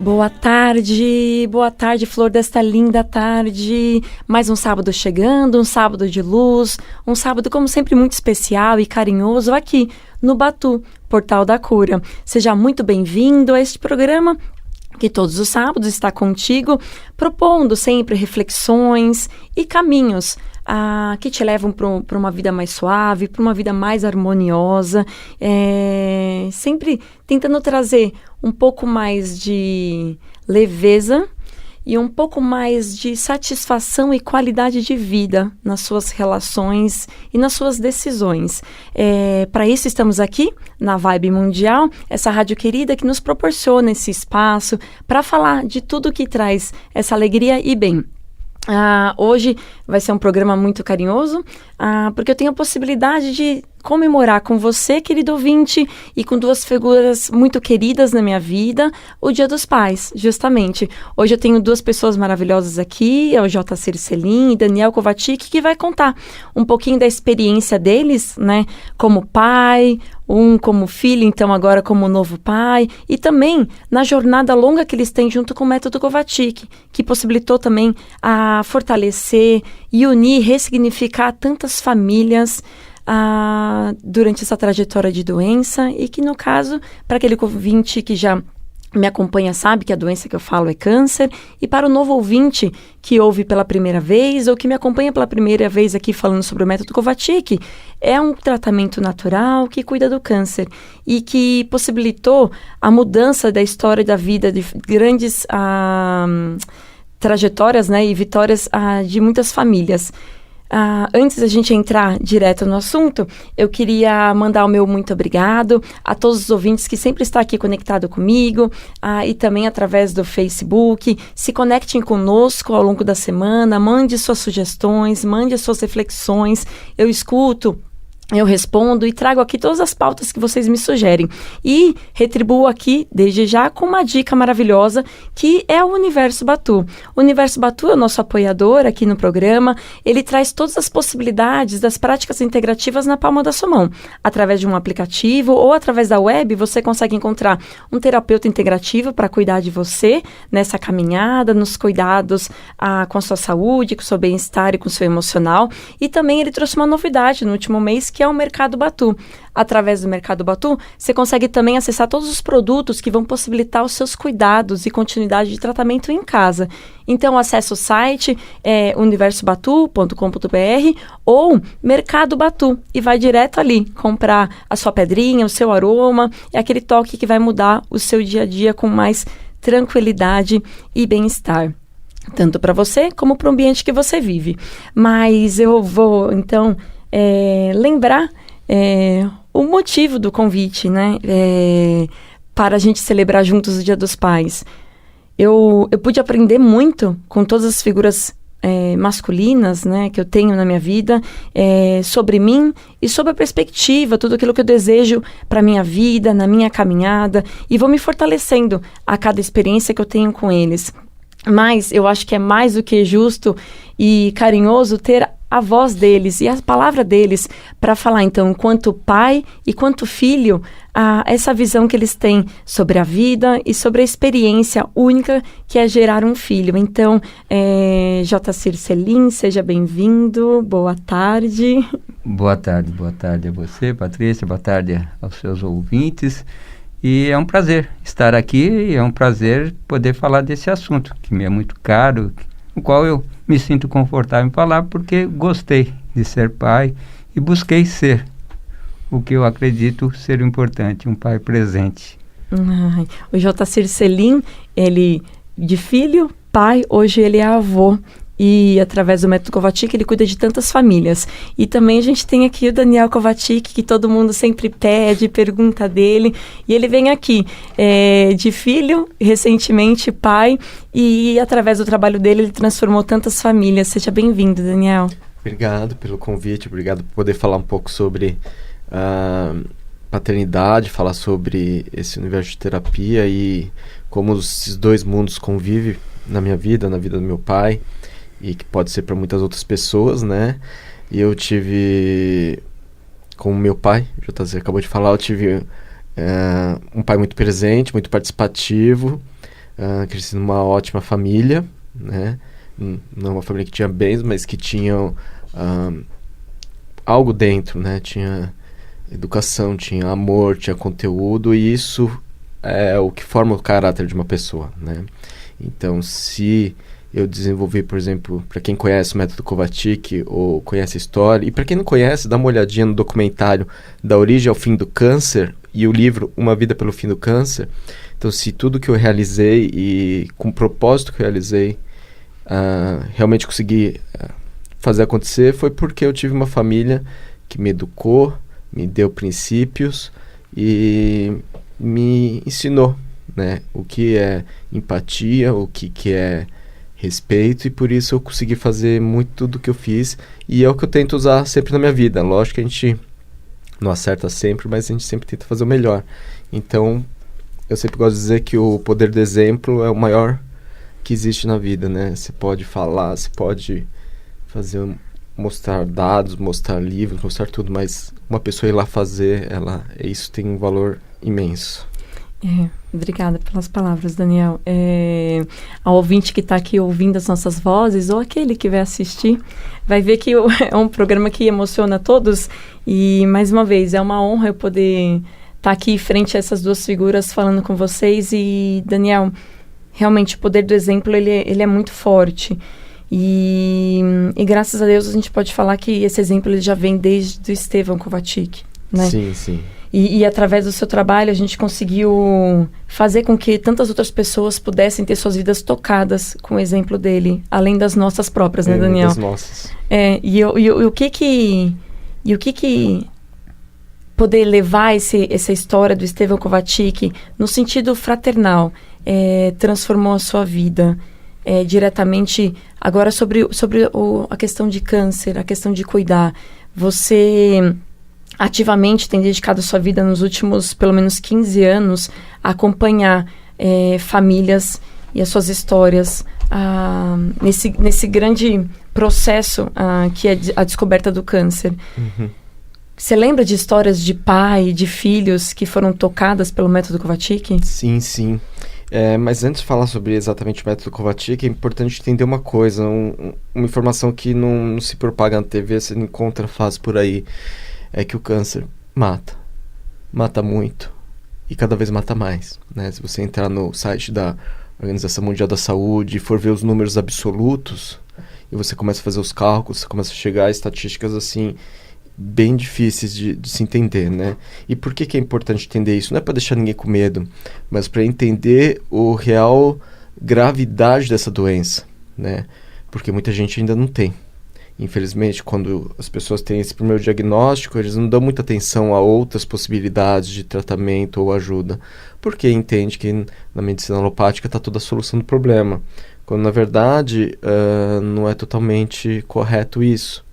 Boa tarde, flor desta linda tarde. Mais um sábado chegando, um sábado de luz, um sábado como sempre muito especial e carinhoso aqui no Batu, Portal da Cura. Seja muito bem-vindo a este programa que todos os sábados está contigo, propondo sempre reflexões e caminhos que te levam para uma vida mais suave, para uma vida mais harmoniosa, sempre tentando trazer um pouco mais de leveza e um pouco mais de satisfação e qualidade de vida nas suas relações e nas suas decisões. Para isso estamos aqui na Vibe Mundial, essa rádio querida que nos proporciona esse espaço para falar de tudo que traz essa alegria e bem. Hoje vai ser um programa muito carinhoso, porque eu tenho a possibilidade de comemorar com você, querido ouvinte, e com duas figuras muito queridas na minha vida, o Dia dos Pais, justamente. Hoje eu tenho duas pessoas maravilhosas aqui, é o J. Circelin e Daniel Kovacic, que vai contar um pouquinho da experiência deles, né, como pai, um como filho, então agora como novo pai, e também na jornada longa que eles têm junto com o Método Kovacic, que possibilitou também a fortalecer e unir, ressignificar tantas famílias durante essa trajetória de doença, e que no caso, para aquele ouvinte que já me acompanha sabe que a doença que eu falo é câncer, e para o novo ouvinte que ouve pela primeira vez ou que me acompanha pela primeira vez aqui falando sobre o Método Kovacic, é um tratamento natural que cuida do câncer e que possibilitou a mudança da história da vida de grandes trajetórias, né, e vitórias de muitas famílias. Antes da gente entrar direto no assunto, eu queria mandar o meu muito obrigado a todos os ouvintes que sempre estão aqui conectados comigo, e também através do Facebook. Se conectem conosco ao longo da semana, mande suas sugestões, mande as suas reflexões, eu escuto, eu respondo e trago aqui todas as pautas que vocês me sugerem. E retribuo aqui, desde já, com uma dica maravilhosa, que é o Universo Batu. O Universo Batu é o nosso apoiador aqui no programa. Ele traz todas as possibilidades das práticas integrativas na palma da sua mão. Através de um aplicativo ou através da web, você consegue encontrar um terapeuta integrativo para cuidar de você nessa caminhada, nos cuidados com a sua saúde, com o seu bem-estar e com o seu emocional. E também ele trouxe uma novidade no último mês, que é o Mercado Batu. Através do Mercado Batu, você consegue também acessar todos os produtos que vão possibilitar os seus cuidados e continuidade de tratamento em casa. Então, acesse o site universobatu.com.br ou Mercado Batu e vai direto ali comprar a sua pedrinha, o seu aroma, é aquele toque que vai mudar o seu dia a dia com mais tranquilidade e bem-estar. Tanto para você como para o ambiente que você vive. Mas eu vou, então, lembrar o motivo do convite, né, para a gente celebrar juntos o Dia dos Pais. Eu pude aprender muito com todas as figuras masculinas, né, que eu tenho na minha vida, sobre mim e sobre a perspectiva, tudo aquilo que eu desejo para a minha vida, na minha caminhada, e vou me fortalecendo a cada experiência que eu tenho com eles. Mas eu acho que é mais do que justo e carinhoso ter a voz deles e a palavra deles para falar, então, quanto pai e quanto filho, essa visão que eles têm sobre a vida e sobre a experiência única que é gerar um filho. Então, J. Circelin, seja bem-vindo, boa tarde. Boa tarde a você, Patrícia, boa tarde aos seus ouvintes. E é um prazer estar aqui, e é um prazer poder falar desse assunto, que me é muito caro, o qual eu me sinto confortável em falar, porque gostei de ser pai e busquei ser o que eu acredito ser importante, um pai presente. O J. Circelin, ele de filho, pai, hoje ele é avô. E através do Método Kovacic ele cuida de tantas famílias. E também a gente tem aqui o Daniel Kovacic, que todo mundo sempre pede, pergunta dele. E ele vem aqui de filho, recentemente pai, e através do trabalho dele ele transformou tantas famílias. Seja bem-vindo, Daniel. Obrigado pelo convite, obrigado por poder falar um pouco sobre paternidade, falar sobre esse universo de terapia e como esses dois mundos convivem na minha vida, na vida do meu pai, e que pode ser para muitas outras pessoas, né? E eu tive, como meu pai, JZ acabou de falar, eu tive um pai muito presente, muito participativo, cresci numa ótima família, né? Não uma família que tinha bens, mas que tinham algo dentro, né? Tinha educação, tinha amor, tinha conteúdo, e isso é o que forma o caráter de uma pessoa, né? Então, se eu desenvolvi, por exemplo, para quem conhece o método Kovačić ou conhece a história, e para quem não conhece, dá uma olhadinha no documentário Da Origem ao Fim do Câncer e o livro Uma Vida pelo Fim do Câncer. Então, se tudo que eu realizei e com o propósito que eu realizei realmente consegui fazer acontecer, foi porque eu tive uma família que me educou, me deu princípios e me ensinou, né, o que é empatia, o que é respeito, e por isso eu consegui fazer muito do que eu fiz, e é o que eu tento usar sempre na minha vida. Lógico que a gente não acerta sempre, mas a gente sempre tenta fazer o melhor. Então, eu sempre gosto de dizer que o poder do exemplo é o maior que existe na vida, né? Você pode falar, você pode mostrar dados, mostrar livros, mostrar tudo, mas uma pessoa ir lá fazer, isso tem um valor imenso. Obrigada pelas palavras, Daniel. Ao ouvinte que está aqui ouvindo as nossas vozes, ou aquele que vai assistir, vai ver que é um programa que emociona todos, e mais uma vez, é uma honra eu poder estar aqui frente a essas duas figuras falando com vocês. E, Daniel, realmente o poder do exemplo ele é muito forte, e graças a Deus a gente pode falar que esse exemplo ele já vem desde o Stephen Kovačić, né? Sim, sim. E através do seu trabalho a gente conseguiu fazer com que tantas outras pessoas pudessem ter suas vidas tocadas com o exemplo dele, além das nossas próprias, né, Daniel? Das nossas. E o que poder levar essa história do Stephen Kovačić no sentido fraternal transformou a sua vida diretamente. Agora sobre a questão de câncer, a questão de cuidar, você ativamente tem dedicado sua vida nos últimos pelo menos 15 anos a acompanhar famílias e as suas histórias nesse grande processo que é a descoberta do câncer. Uhum. Você lembra de histórias de pai, de filhos que foram tocadas pelo método Kovačić? Sim, sim. Mas antes de falar sobre exatamente o método Kovačić, é importante entender uma coisa, uma informação que não se propaga na TV, você não encontra fácil por aí. É que o câncer mata muito, e cada vez mata mais, né? Se você entrar no site da Organização Mundial da Saúde e for ver os números absolutos, e você começa a fazer os cálculos, você começa a chegar a estatísticas assim, bem difíceis de se entender, né? E por que é importante entender isso? Não é para deixar ninguém com medo, mas para entender o real gravidade dessa doença, né? Porque muita gente ainda não tem. Infelizmente, quando as pessoas têm esse primeiro diagnóstico, eles não dão muita atenção a outras possibilidades de tratamento ou ajuda, porque entende que na medicina alopática está toda a solução do problema, quando na verdade não é totalmente correto isso.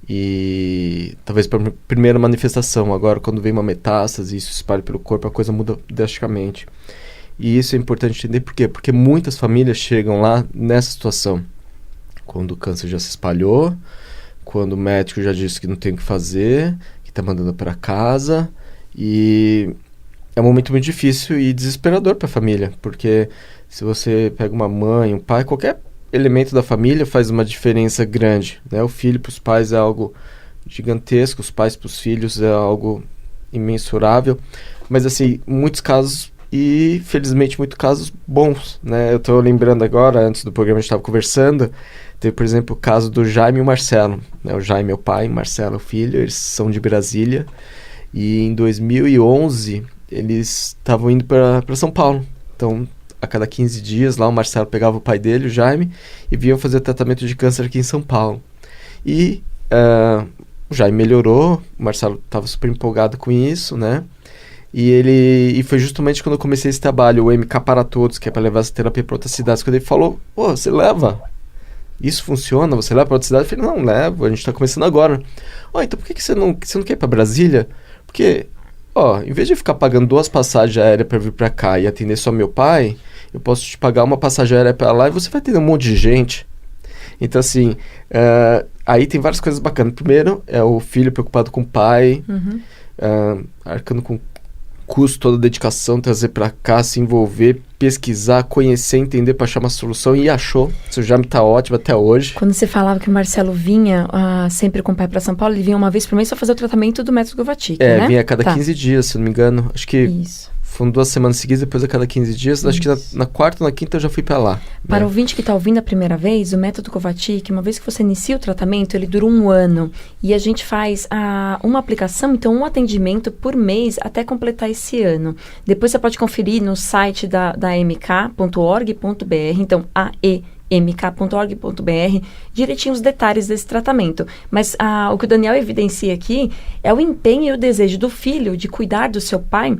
E talvez para a primeira manifestação, agora quando vem uma metástase e isso se espalha pelo corpo, a coisa muda drasticamente. E isso é importante entender por quê? Porque muitas famílias chegam lá nessa situação. Quando o câncer já se espalhou, quando o médico já disse que não tem o que fazer, que está mandando para casa, e é um momento muito difícil e desesperador para a família, porque se você pega uma mãe, um pai, qualquer elemento da família faz uma diferença grande, né? O filho para os pais é algo gigantesco, os pais para os filhos é algo imensurável, mas assim, muitos casos, e felizmente muitos casos bons, né? Eu estou lembrando agora, antes do programa a gente estava conversando, teve, por exemplo, o caso do Jaime e o Marcelo, né? O Jaime é o pai, o Marcelo é o filho, eles são de Brasília, e em 2011 eles estavam indo para São Paulo. Então, a cada 15 dias lá o Marcelo pegava o pai dele, o Jaime, e vinham fazer tratamento de câncer aqui em São Paulo. E o Jaime melhorou, o Marcelo estava super empolgado com isso, né? E foi justamente quando eu comecei esse trabalho, o MK para Todos, que é para levar essa terapia para outras cidades, quando ele falou, você leva? Isso funciona? Você leva para outra cidade? Eu falei, não, levo, a gente está começando agora. Então por que você não quer ir para Brasília? Porque, em vez de ficar pagando 2 passagens aéreas para vir para cá e atender só meu pai, eu posso te pagar uma passagem aérea para lá e você vai atender um monte de gente. Então, assim, aí tem várias coisas bacanas. Primeiro, é o filho preocupado com o pai, arcando com custo, toda a dedicação, trazer para cá, se envolver, pesquisar, conhecer, entender para achar uma solução, e achou. O seu Jaime tá ótimo até hoje. Quando você falava que o Marcelo vinha sempre com o pai para São Paulo, ele vinha uma vez por mês só fazer o tratamento do método Kovačić, né? Vinha a cada 15 dias, se não me engano. Acho que Isso. foram 2 semanas seguidas, depois a cada 15 dias. Acho que na quarta ou na quinta eu já fui para lá. Para o ouvinte que está ouvindo a primeira vez, o método Kovačić, uma vez que você inicia o tratamento, ele dura 1 ano. E a gente faz uma aplicação, então um atendimento por mês até completar esse ano. Depois você pode conferir no site da amk.org.br, então aemk.org.br, direitinho os detalhes desse tratamento. Mas o que o Daniel evidencia aqui é o empenho e o desejo do filho de cuidar do seu pai.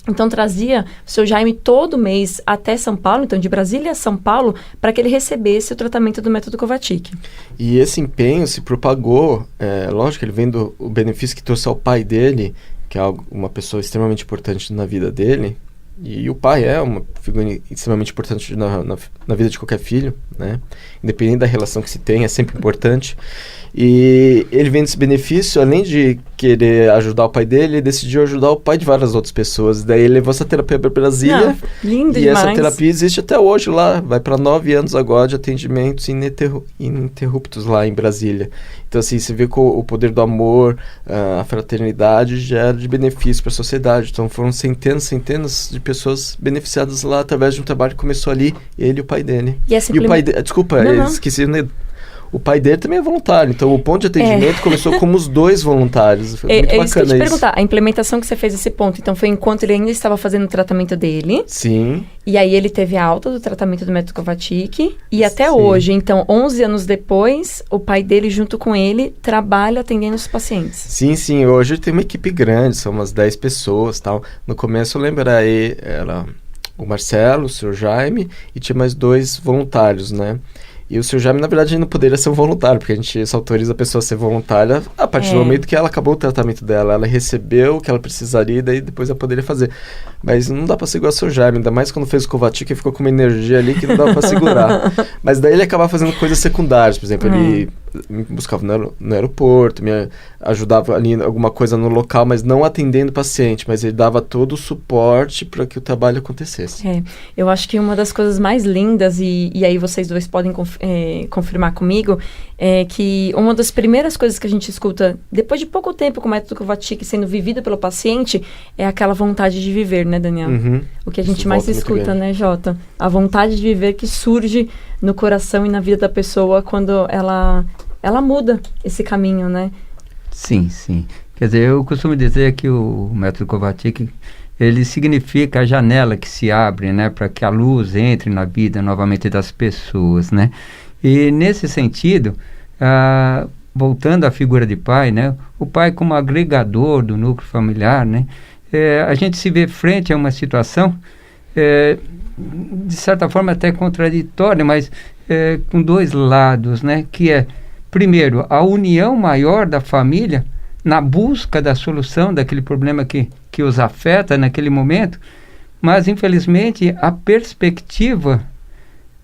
Então, trazia o seu Jaime todo mês até São Paulo, então de Brasília a São Paulo, para que ele recebesse o tratamento do método Kovačić. E esse empenho se propagou, lógico, ele vendo o benefício que trouxe ao pai dele, que é uma pessoa extremamente importante na vida dele, e o pai é uma figura extremamente importante na vida de qualquer filho, né? Independente da relação que se tem, é sempre importante. E ele vendo esse benefício, além de querer ajudar o pai dele, ele decidiu ajudar o pai de várias outras pessoas. Daí ele levou essa terapia para Brasília. Lindo e demais. Essa terapia existe até hoje lá. Vai para 9 anos agora de atendimentos ininterruptos lá em Brasília. Então, assim, você vê que o poder do amor, a fraternidade gera de benefício para a sociedade. Então, foram centenas de pessoas beneficiadas lá através de um trabalho que começou ali, ele e o pai dele. E o pai dele, desculpa, esqueci, né? O pai dele também é voluntário, então o ponto de atendimento começou como os 2 voluntários. Foi muito bacana isso. Eu ia te perguntar, a implementação que você fez esse ponto, então foi enquanto ele ainda estava fazendo o tratamento dele? Sim. E aí ele teve a alta do tratamento do método Kovačić, e até Sim. hoje, então 11 anos depois, o pai dele junto com ele trabalha atendendo os pacientes. Sim, hoje tem uma equipe grande, são umas 10 pessoas e tal. No começo eu lembro, era o Marcelo, o seu Jaime, e tinha mais 2 voluntários, né? E o seu Jaime, na verdade, não poderia ser um voluntário, porque a gente só autoriza a pessoa a ser voluntária a partir do momento que ela acabou o tratamento dela. Ela recebeu o que ela precisaria e daí depois ela poderia fazer. Mas não dá pra segurar o seu Jaime, ainda mais quando fez o Kovačić, que ficou com uma energia ali que não dá pra segurar. Mas daí ele acabava fazendo coisas secundárias, por exemplo, ele me buscava no aeroporto, me ajudava ali em alguma coisa no local, mas não atendendo o paciente, mas ele dava todo o suporte para que o trabalho acontecesse. Eu acho que uma das coisas mais lindas, e aí vocês dois podem confirmar comigo, é que uma das primeiras coisas que a gente escuta, depois de pouco tempo com o método Kovačić sendo vivido pelo paciente, é aquela vontade de viver, né, Daniel? O que a gente Isso mais escuta, né, Jota? A vontade de viver que surge no coração e na vida da pessoa quando ela muda esse caminho, né? Sim. Quer dizer, eu costumo dizer que o método Kovačić, ele significa a janela que se abre, né, para que a luz entre na vida novamente das pessoas, né? E nesse sentido, voltando à figura de pai, né, o pai como agregador do núcleo familiar, né, a gente se vê frente a uma situação de certa forma até contraditória, mas com 2 lados, né, que é, primeiro, a união maior da família na busca da solução daquele problema que os afeta naquele momento, mas infelizmente a perspectiva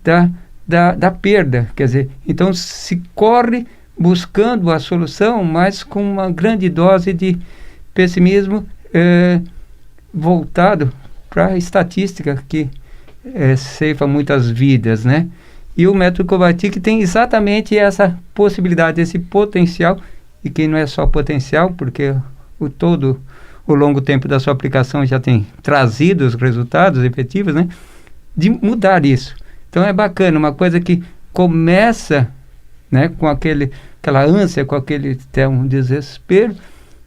da perda, quer dizer, então se corre buscando a solução, mas com uma grande dose de pessimismo voltado para a estatística que ceifa muitas vidas, né? E o método Kovačić tem exatamente essa possibilidade, esse potencial, e que não é só potencial, porque o longo tempo da sua aplicação já tem trazido os resultados efetivos, né? De mudar isso. Então é bacana, uma coisa que começa, né, com aquela ânsia, com aquele até um desespero,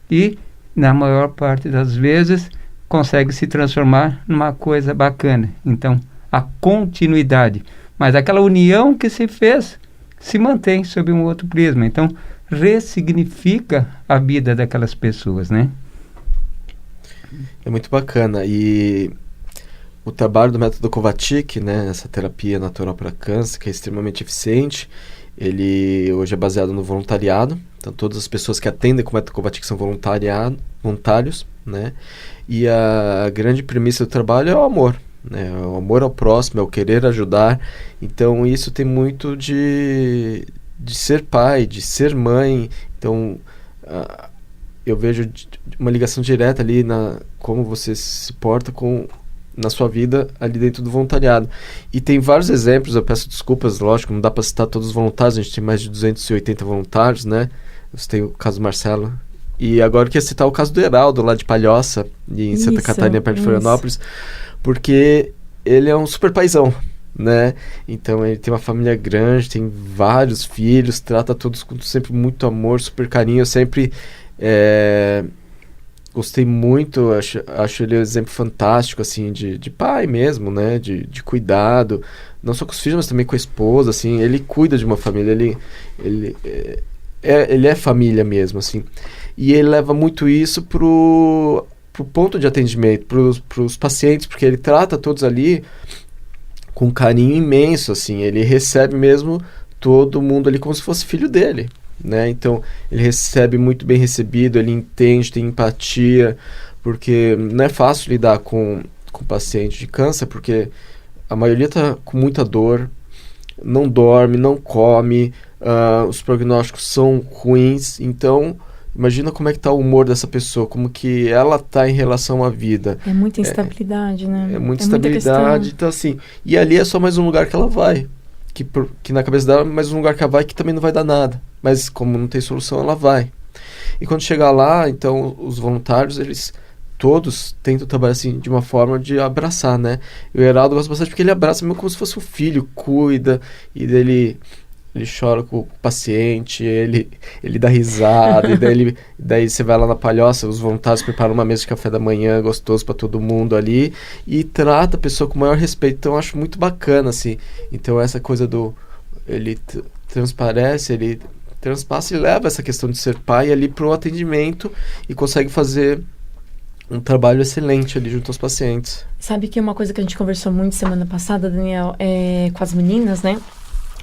e na maior parte das vezes consegue se transformar numa coisa bacana. Então, a continuidade. Mas aquela união que se fez se mantém sob um outro prisma. Então, ressignifica a vida daquelas pessoas, né? É muito bacana. E o trabalho do método Kovačić, né, essa terapia natural para câncer, que é extremamente eficiente, ele hoje é baseado no voluntariado. Então, todas as pessoas que atendem com o método Kovačić são voluntários, né? E a grande premissa do trabalho é o amor. O amor ao próximo, é o querer ajudar. Então isso tem muito de ser pai, de ser mãe. Então eu vejo uma ligação direta ali na como você se porta na sua vida ali dentro do voluntariado. E tem vários exemplos, eu peço desculpas, lógico, não dá para citar todos os voluntários, a gente tem mais de 280 voluntários, né? Você tem o caso do Marcelo. E agora eu queria citar o caso do Heraldo, lá de Palhoça, em Santa Catarina, perto de Florianópolis, porque ele é um super paizão, né? Então ele tem uma família grande, tem vários filhos, trata todos com sempre muito amor, super carinho. Eu sempre gostei muito, acho ele um exemplo fantástico, assim, de pai mesmo, né? De cuidado, não só com os filhos, mas também com a esposa, assim. Ele cuida de uma família, ele é família mesmo, assim. E ele leva muito isso pro ponto de atendimento, pros pacientes, porque ele trata todos ali com carinho imenso, assim. Ele recebe mesmo todo mundo ali como se fosse filho dele, né? Então, ele recebe muito bem recebido, ele entende, tem empatia, porque não é fácil lidar com paciente de câncer, porque a maioria está com muita dor, não dorme, não come, os prognósticos são ruins. Então, imagina como é que está o humor dessa pessoa, como que ela está em relação à vida. É muita instabilidade, né? É muita instabilidade, então assim, e ali é só mais um lugar que ela vai, que na cabeça dela é mais um lugar que ela vai que também não vai dar nada, mas como não tem solução, ela vai. E quando chegar lá, então, os voluntários, eles todos tentam trabalhar assim, de uma forma de abraçar, né? E o Heraldo gosta bastante porque ele abraça mesmo como se fosse um filho, cuida, e dele... Ele chora com o paciente, ele dá risada, e daí você vai lá na Palhoça, os voluntários preparam uma mesa de café da manhã gostoso para todo mundo ali, e trata a pessoa com o maior respeito. Então eu acho muito bacana, assim. Então essa coisa ele transpassa e leva essa questão de ser pai ali pro atendimento e consegue fazer um trabalho excelente ali junto aos pacientes. Sabe que uma coisa que a gente conversou muito semana passada, Daniel, com as meninas, né?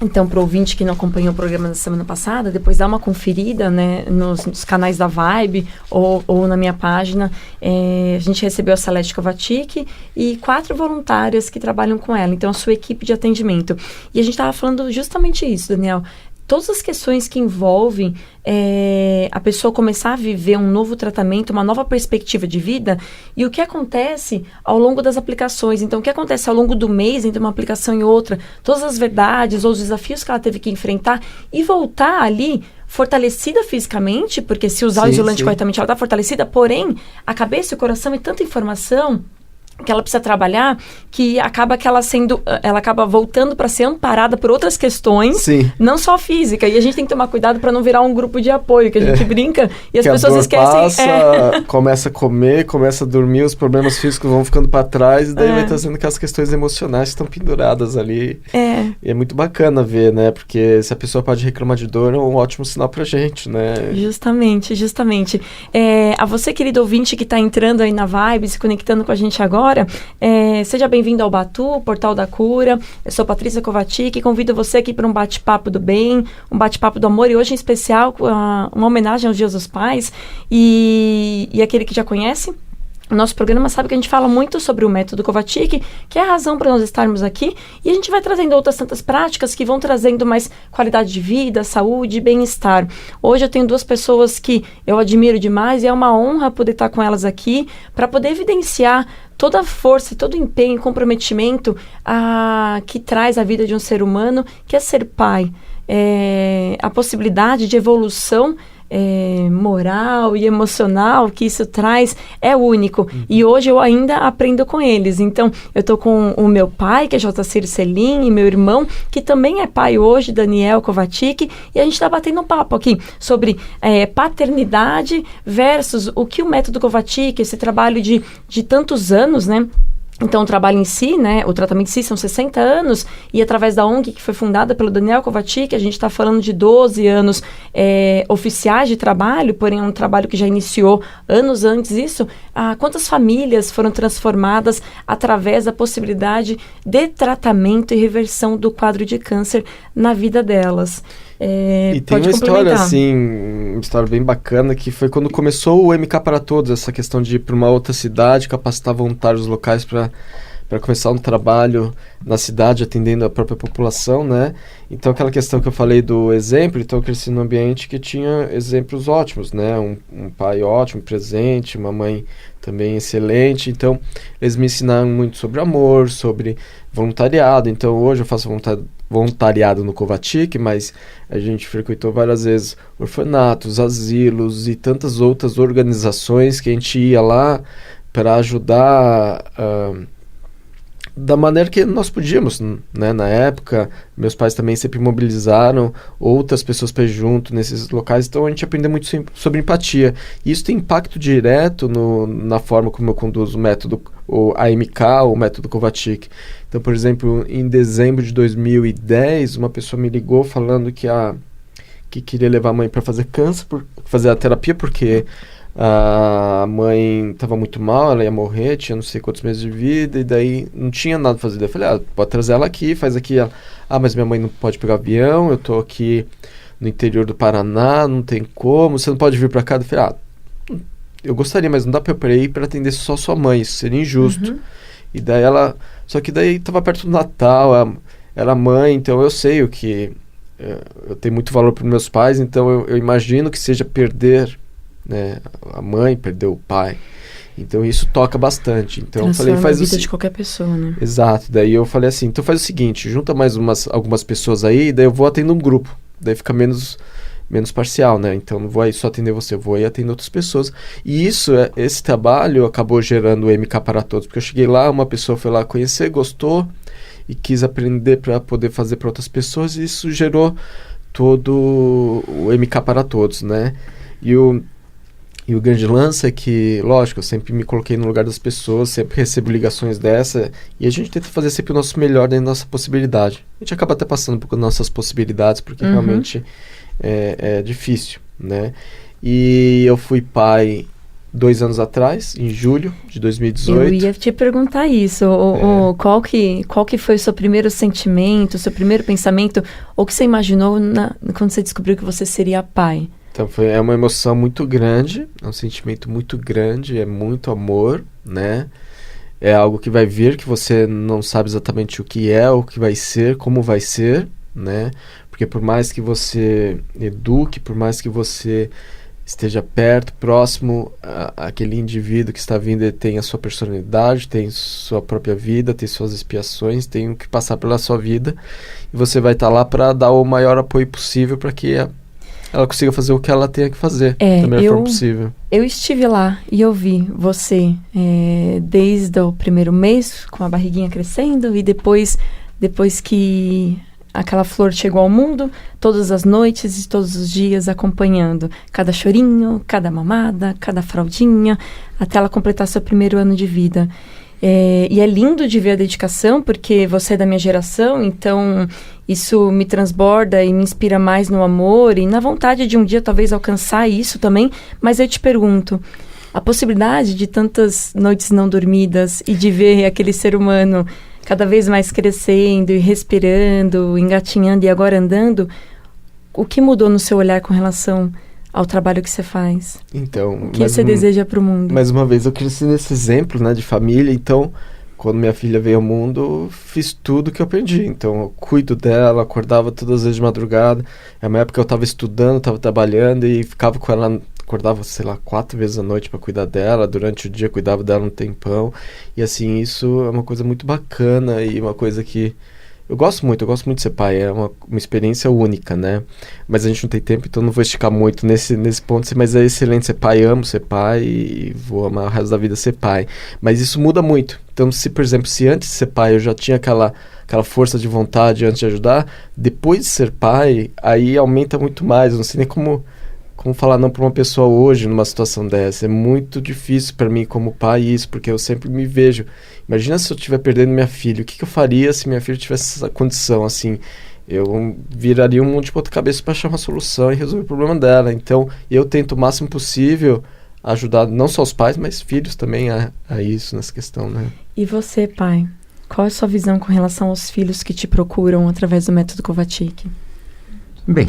Então, para o ouvinte que não acompanhou o programa da semana passada, depois dá uma conferida, né, nos canais da Vibe ou na minha página. A gente recebeu a Salete Kovacic e 4 voluntárias que trabalham com ela. Então, a sua equipe de atendimento. E a gente estava falando justamente isso, Daniel. Todas as questões que envolvem a pessoa começar a viver um novo tratamento, uma nova perspectiva de vida, e o que acontece ao longo das aplicações. Então, o que acontece ao longo do mês entre uma aplicação e outra, todas as verdades ou os desafios que ela teve que enfrentar e voltar ali fortalecida fisicamente, porque se usar o isolante corretamente, ela está fortalecida, porém, a cabeça e o coração é tanta informação que ela precisa trabalhar, que acaba ela acaba voltando para ser amparada por outras questões, não só física. E a gente tem que tomar cuidado para não virar um grupo de apoio, que a gente brinca e as pessoas esquecem. Começa a comer, começa a dormir, os problemas físicos vão ficando para trás, e daí vai trazendo aquelas questões emocionais que estão penduradas ali. E é muito bacana ver, né? Porque se a pessoa pode reclamar de dor, é um ótimo sinal pra gente, né? Justamente. A você, querido ouvinte, que está entrando aí na Vibe, se conectando com a gente agora, seja bem-vindo ao Batu, Portal da Cura. Eu sou Patrícia Kovacic e convido você aqui para um bate-papo do bem, um bate-papo do amor, e hoje em especial uma homenagem aos Dias dos Pais. E aquele que já conhece o nosso programa sabe que a gente fala muito sobre o método Kovacic, que é a razão para nós estarmos aqui, e a gente vai trazendo outras tantas práticas que vão trazendo mais qualidade de vida, saúde e bem-estar. Hoje eu tenho 2 pessoas que eu admiro demais, e é uma honra poder estar com elas aqui para poder evidenciar toda a força, todo o empenho e comprometimento que traz a vida de um ser humano, que é ser pai. A possibilidade de evolução moral e emocional que isso traz é único. E hoje eu ainda aprendo com eles. Então, eu tô com o meu pai, que é Jotacir Selim, e meu irmão, que também é pai hoje, Daniel Kovacic, e a gente está batendo um papo aqui sobre paternidade versus o que o método Kovacic, esse trabalho de tantos anos, né? Então, o trabalho em si, né, o tratamento em si são 60 anos, e através da ONG, que foi fundada pelo Daniel Kovacic, a gente está falando de 12 anos oficiais de trabalho, porém é um trabalho que já iniciou anos antes disso. Quantas famílias foram transformadas através da possibilidade de tratamento e reversão do quadro de câncer na vida delas? E tem uma história, assim, uma história bem bacana, que foi quando começou o MK para Todos, essa questão de ir para uma outra cidade, capacitar voluntários locais para para começar um trabalho na cidade, atendendo a própria população, né? Então, aquela questão que eu falei do exemplo, então eu cresci num ambiente que tinha exemplos ótimos, né? Um pai ótimo, presente, uma mãe também excelente. Então, eles me ensinaram muito sobre amor, sobre voluntariado. Então, hoje eu faço voluntariado no Covatic, mas a gente frequentou várias vezes orfanatos, asilos e tantas outras organizações que a gente ia lá para ajudar da maneira que nós podíamos, né? Na época, meus pais também sempre mobilizaram outras pessoas para ir junto nesses locais, então a gente aprendeu muito sobre empatia. E isso tem impacto direto na forma como eu conduzo o método, o AMK, o método Covatic. Então, por exemplo, em dezembro de 2010, uma pessoa me ligou falando que queria levar a mãe para fazer fazer a terapia, porque a mãe estava muito mal, ela ia morrer, tinha não sei quantos meses de vida, e daí não tinha nada para fazer. Daí eu falei, pode trazer ela aqui, faz aqui. Ela, mas minha mãe não pode pegar avião, eu tô aqui no interior do Paraná, não tem como, você não pode vir para cá? Eu falei, eu gostaria, mas não dá para eu ir para atender só sua mãe, isso seria injusto. E daí só que daí estava perto do Natal, era mãe, então eu sei o que, eu tenho muito valor para meus pais, então eu imagino que seja perder, né, a mãe, perder o pai. Então isso toca bastante. Então eu falei, faz a vida de qualquer pessoa, né? Exato. Daí eu falei assim, então faz o seguinte, junta mais algumas pessoas aí, daí eu vou atender um grupo. Daí fica menos parcial, né? Então não vou aí só atender você, eu vou aí atender outras pessoas. E esse trabalho acabou gerando o MK para Todos, porque eu cheguei lá, uma pessoa foi lá conhecer, gostou e quis aprender para poder fazer para outras pessoas, e isso gerou todo o MK para Todos, né? E o grande lance é que, lógico, eu sempre me coloquei no lugar das pessoas, sempre recebo ligações dessa, e a gente tenta fazer sempre o nosso melhor dentro da nossa possibilidade. A gente acaba até passando um pouco das nossas possibilidades, porque realmente é difícil, né? E eu fui pai 2 anos atrás, em julho de 2018. Eu ia te perguntar isso, qual que foi o seu primeiro sentimento, o seu primeiro pensamento, ou que você imaginou quando você descobriu que você seria pai? Então é uma emoção muito grande, é um sentimento muito grande, é muito amor, né? É algo que vai vir, que você não sabe exatamente o que é, o que vai ser, como vai ser, né? Porque por mais que você eduque, por mais que você esteja perto, próximo àquele indivíduo que está vindo, ele tem a sua personalidade, tem sua própria vida, tem suas expiações, tem o que passar pela sua vida, e você vai estar lá para dar o maior apoio possível para que ela consiga fazer o que ela tenha que fazer da melhor forma possível. Eu estive lá e eu vi você desde o primeiro mês, com a barriguinha crescendo, e depois que aquela flor chegou ao mundo, todas as noites e todos os dias acompanhando cada chorinho, cada mamada, cada fraldinha, até ela completar seu primeiro ano de vida. E é lindo de ver a dedicação, porque você é da minha geração, então isso me transborda e me inspira mais no amor e na vontade de um dia talvez alcançar isso também. Mas eu te pergunto, a possibilidade de tantas noites não dormidas e de ver aquele ser humano cada vez mais crescendo e respirando, engatinhando e agora andando, o que mudou no seu olhar com relação ao trabalho que você faz? Então, o que você deseja para o mundo? Mais uma vez, eu cresci nesse exemplo, né, de família. Então, quando minha filha veio ao mundo, fiz tudo que eu aprendi. Então, eu cuido dela, acordava todas as vezes de madrugada. É uma época que eu estava estudando, estava trabalhando e ficava com ela, acordava, 4 vezes à noite para cuidar dela. Durante o dia, cuidava dela um tempão. E assim, isso é uma coisa muito bacana e uma coisa que eu gosto muito de ser pai, é uma experiência única, né? Mas a gente não tem tempo, então não vou esticar muito nesse ponto, mas é excelente ser pai, amo ser pai e vou amar o resto da vida ser pai. Mas isso muda muito. Então, por exemplo, se antes de ser pai eu já tinha aquela força de vontade antes de ajudar, depois de ser pai, aí aumenta muito mais. Eu não sei nem como falar não para uma pessoa hoje numa situação dessa. É muito difícil para mim como pai isso, porque eu sempre me vejo. Imagina se eu estiver perdendo minha filha, o que eu faria se minha filha tivesse essa condição, assim? Eu viraria um monte de ponta-cabeça para achar uma solução e resolver o problema dela. Então, eu tento o máximo possível ajudar não só os pais, mas filhos também a isso, nessa questão, né? E você, pai? Qual é a sua visão com relação aos filhos que te procuram através do método Covatic? Bem,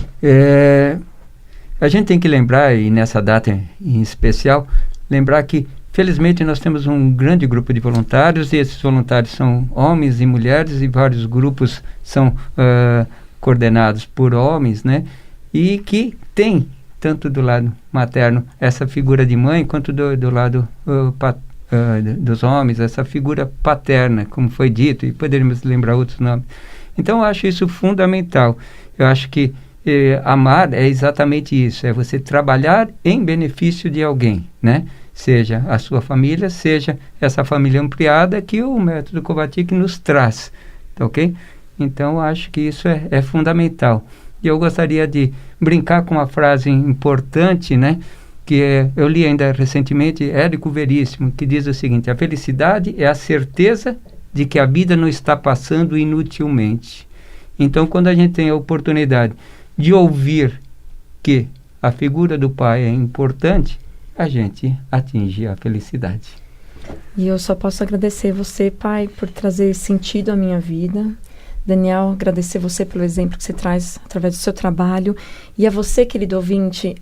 a gente tem que lembrar, e nessa data em especial, lembrar que Felizmente, nós temos um grande grupo de voluntários, e esses voluntários são homens e mulheres, e vários grupos são coordenados por homens, né? E que tem, tanto do lado materno, essa figura de mãe, quanto do lado dos homens, essa figura paterna, como foi dito, e poderíamos lembrar outros nomes. Então, eu acho isso fundamental. Eu acho que amar é exatamente isso, é você trabalhar em benefício de alguém, né? Seja a sua família, seja essa família ampliada que o método Kovačić nos traz, tá ok? Então, eu acho que isso é fundamental. E eu gostaria de brincar com uma frase importante, né? Eu li ainda recentemente, Érico Veríssimo, que diz o seguinte: a felicidade é a certeza de que a vida não está passando inutilmente. Então, quando a gente tem a oportunidade de ouvir que a figura do pai é importante, a gente atinge a felicidade. E eu só posso agradecer você, pai, por trazer sentido à minha vida. Daniel, agradecer você pelo exemplo que você traz através do seu trabalho. E a você, querido ouvinte,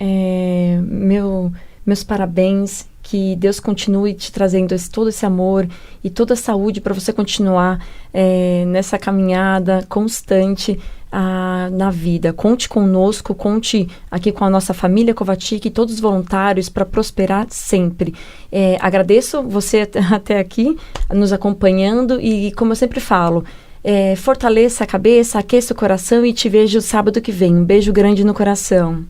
meus parabéns. Que Deus continue te trazendo todo esse amor e toda a saúde para você continuar nessa caminhada constante na vida. Conte conosco, conte aqui com a nossa família Kovačić e todos os voluntários para prosperar sempre. Agradeço você até aqui, nos acompanhando, e como eu sempre falo, fortaleça a cabeça, aqueça o coração, e te vejo sábado que vem. Um beijo grande no coração.